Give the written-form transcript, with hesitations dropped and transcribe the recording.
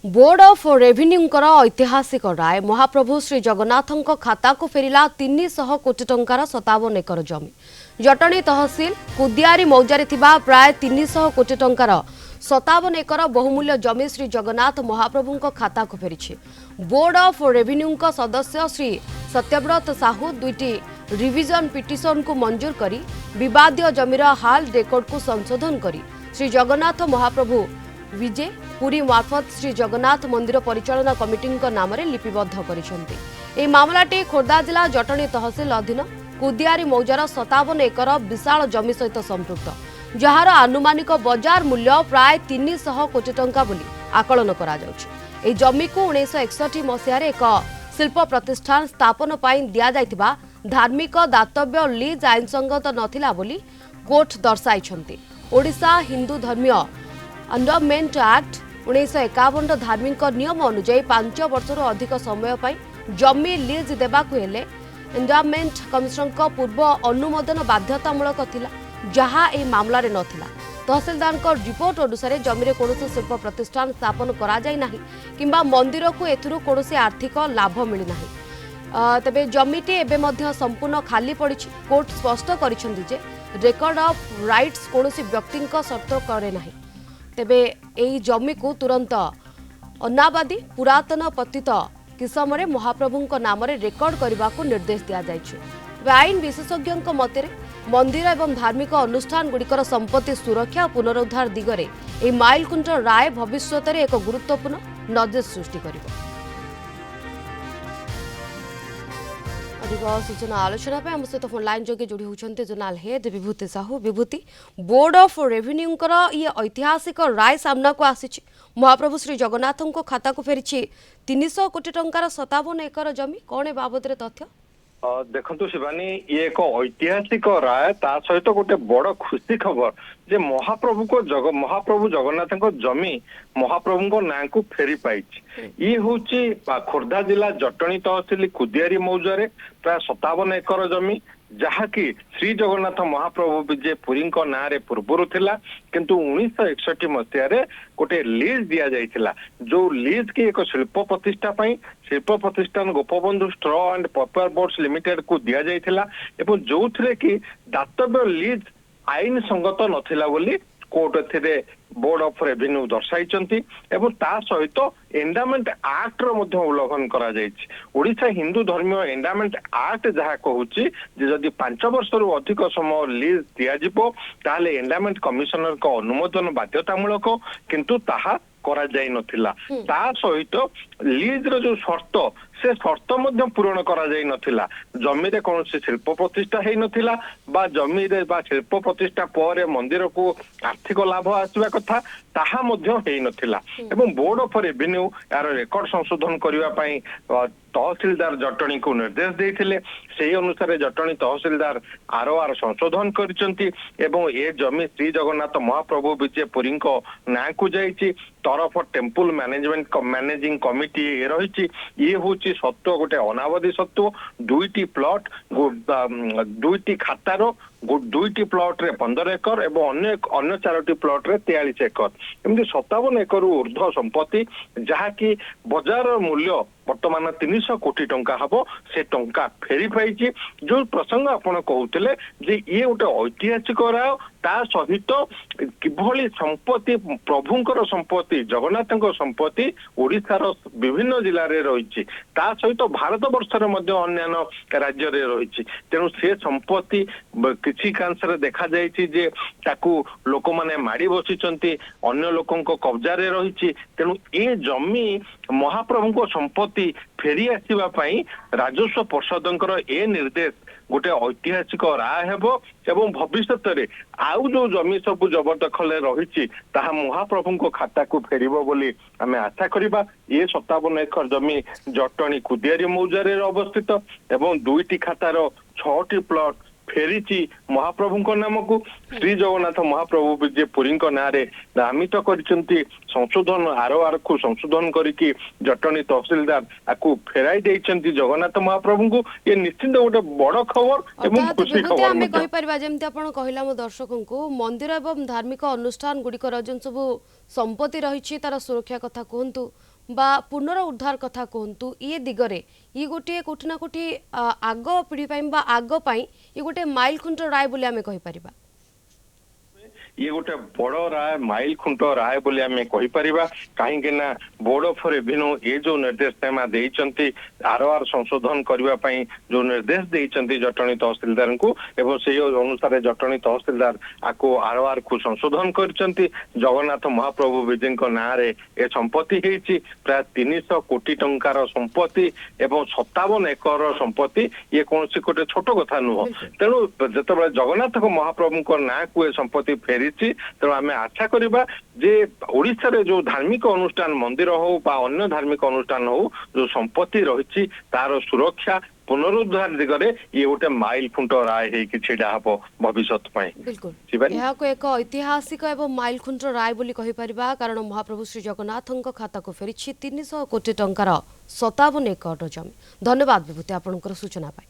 Board of रेभिन्यूंकर ऐतिहासिक राय महाप्रभु श्री जगन्नाथଙ୍କ ଖାତାକୁ ଫେରିଲା 300 କୋଟି ଟଙ୍କାର 57 ଏକର ଜମି। ଜଟଣୀ ତହସିଲ କୁଦିଆରୀ ମୌଜାରେ ଥିବା ପ୍ରାୟ 300 କୋଟି ଟଙ୍କାର 57 ଏକର ବହୁମୂଲ୍ୟ ଜମି ଶ୍ରୀ ଜଗନ୍ନାଥ ମହାପ୍ରଭୁଙ୍କ ଖାତାକୁ ଫେରିଛି। बोर्ड ऑफ रेभिन्यूଙ୍କ ସଦସ୍ୟ ଶ୍ରୀ ସତ୍ୟବ୍ରତ ସାହୁ ଦୁଇଟି रिविजन पिटिशन को मंजूर करी विवादीय जमीर हाल रेकर्ड को संशोधन करी श्री जगन्नाथ महाप्रभु विजय पुरी मार्फत श्री जगन्नाथ मंदिर परिचालना कमिटी नाम लिपिबद्ध कर मामलाटी खोर्धा जिला जटणी तहसिल अधीन कुदियारी मौजार 57 एकर विशाल जमी सहित संपृक्त जार आनुमानिक बजार मूल्य प्राय 300 कोटी टंका बोली आकलन करा जाउछि। एई जमी को 1961 मसीह एक शिल्प प्रतिष्ठान स्थापन पाई दिया जायतिबा धार्मिक दातव्य लीज आईनसंगत नथिला बोली कोर्ट दर्शाई। ओडिशा हिंदू धर्मीय एंडोमेंट एक्ट 1951 धार्मिक नियम अनुଯାୟୀ 5 वर्षर अधिक समय पाई जमी लीज देबाकु हेले एंडोमेंट कमिशनर को पूर्व अनुमोदन बाध्यतामूलक थिला जहा ए मामला रे नथिला। तहसीलदार को रिपोर्ट अनुसार जमी रे कोनोसी शिल्प प्रतिष्ठान स्थापन करा जाय नाही किंबा मंदिर को एथुरु कोनोसी आर्थिक लाभ मिली नाही। तेबे जमीटी एबे मध्य संपूर्ण खाली पड़ी। कोर्ट स्पष्ट करिसेंति जे रेकर्ड ऑफ राइट्स कोनोसी व्यक्ति शर्त करे नाही। तेबे एई जमी को तुरंत अनाबादी पुरातन पतित किसम रे महाप्रभुଙ୍କ नाम रे रेकर्ड करने को निर्देश दिया जायछि। आईन विशेषज्ञ मते मंदिर एवं धार्मिक अनुष्ठान गुड़िकर संपत्ति सुरक्षा और पुनरुद्धार दिगरे ए माइलखुंट राय भविष्य में एक गुरुत्वपूर्ण नजर सृष्टि करिबो। अधिक सूचना आलोचना पे हम सहित फोन लाइन जोगे जोड़ी होती zonal head Vibhuti Sahu. Vibhuti, board of रेभिन्यूंकर ये ऐतिहासिक राय सामना को आसी महाप्रभु श्री जगन्नाथ खाता को फेरी 300 कोटी टंकार 57 एकर जमी कौन बाबद तथ्य देखु शिवानी ये एक ऐतिहासिक राय ता सहित गोटे बड़ खुशी खबर जे महाप्रभु जगन्नाथ जमी महाप्रभु ना को फेरी पाई। ये हूँ खोर्धा जिला जटणी तहसिल कुदियारी मौजारे प्राय 57 एकर जमी जहाँकि श्री जगन्नाथ महाप्रभु विजय पुरी ना रे पूर्वर थिला किंतु 1961 मसीह गोटे लीज दिया जाइथिला जो लीज की एक शिल्प प्रतिष्ठा पाई शिल्प प्रतिष्ठान Gopabandhu straw and paper boards limited को दिया जाइथिला एवं जो थे कि दातव्य लीज आईन संगत नथिला बोली कोर्ट एथिरे बोर्ड ऑफ रेभिन्यू दर्शाई एवं ता सहित एंडामेंट एक्ट उल्लंघन करा जायछि। ओडिशा हिंदू धर्मीय एंडामेंट एक्ट जहाँ कहूछि जे जदि 5 वर्षरु अधिक समय लीज दिया जिवो ताले एंडामेंट कमिशनर को अनुमोदन बाध्यतामूलक किंतु ताहा करा जाय नथिला। ता सहित लीज रो जो शर्त से शर्त मध्य पूरण करा जाय नथिला। जमी रे कौन से शिल्प प्रतिष्ठा है नथिला बा जमी रे बा शिल्प प्रतिष्ठा पर मंदिर को आर्थिक लाभ आसवा कथा ताहा मध्य है नथिला। एवं बोर्ड ऑफ रेभिन्यू यार रेकर्ड संशोधन करबा पई तहसीलदार जटणी को निर्देश देते से अनुसार जटणी तहसीलदार आर संशोधन करिसेंती एवं ए जमी श्री जगन्नाथ महाप्रभु विजय पुरी ना को जाइछि तरफ टेम्पल मैनेजिंग कमिटी रही। ये हूँ सत्व गोटे अनावधि सत्व दुईटी प्लॉट दुईटी खातार दुईटी प्लॉट रे 15 एकर एवं अन्य 4टी प्लॉट रे 43 एकर एमती 57 एकर ऊर्ध्व संपत्ति जहाँकि बजार मूल्य वर्तमान 300 कोटी टंका हबो से टंका फेरी पाई। जो प्रसंग आपण कहते जे ये गोटे ऐतिहासिक राय ता सहित किभली संपत्ति प्रभुंकर संपत्ति जगन्नाथ संपत्ति ओडिशार विभिन्न जिले में रही ता सहित भारत वर्षर अन्य राज्य रही तेणु से संपत्ति किसी कांशरे देखा जायछि जे ताकू लोक माने माड़ी बसिचंती अन्य लोकों कब्जा रे रही तेणु ए जमी महाप्रभु संपत्ति फेरी आसीबा पई राजस्व पर्षदंकर ए निर्देश गोटे ऐतिहासिक राय हेबो एवं भविष्यत रे आउ जो जमी सब जबरदखल रही महाप्रभु खाता को फेरिबो बोली आमे आशा करिबा। ये 57 एकर जमी जटणी कुदियारी मौजारे अवस्थित एवं दुईटी खातार 6टी प्लॉट फेरी महाप्रभु नाम को श्री जगन्नाथ महाप्रभु विजय पुरी ना नामित करिसेंती संशोधन आर को संशोधन करिकी जटणी तहसीलदार आपको फेराई देइसेंती जगन्नाथ महाप्रभु को। ये निश्चित गोटे बड़ खबर एवं खुशी खबर आमे कहि परबा जेमति आपण कहिला मो दर्शकों को मंदिर एवं धार्मिक अनुष्ठान गुड़िकर जन सब संपत्ति रही तार सुरक्षा कथा कहतु बा पुनरुद्धार कथा कहतु ये दिगरे ये गोटे कोठी ना कोठी आग पीढ़ी बा आग ये गोटे माइल खुंट राय बोली आमे कहि परिबा। ये गोटे बड़ राय माइल खुंट राय बोली आम कहीपर कहीं बोर्ड ऑफ रेवेन्यू ये जो निर्देश देइचंती आरआर संशोधन करने जो निर्देश देइचंती जटणी तहसीलदार को एवं से अनुसार जटणी तहसीलदार आपको आरआर को संशोधन करचंती। जगन्नाथ महाप्रभु विजय ना रे ए संपत्ति हेची प्राय 300 कोटी टंकार संपत्ति एवं 57 एकर संपत्ति ये कौन सी गोटे छोट कथा नुह। तेणु जिते जगन्नाथ महाप्रभु ना को संपत्ति फेरी तेणु आम आशा करवा जे ओडिशा रे जो धार्मिक अनुष्ठान मंदिर हो बा अन्य धार्मिक अनुष्ठान हो जो संपत्ति रही तार सुरक्षा पुनरुद्धार दिगरे ये गोटे माइल खुंट राय है छिड़ा हम भविष्य बिल्कुल को एक ऐतिहासिक एवं माइल खुंट राय बोली कहि परिबा कारण महाप्रभु श्री जगन्नाथଙ୍କ खाता को फेरी 300 कोटी टंकार 57 एकड़ जमी। धन्यवाद विभूति आपनकर सूचना पाई।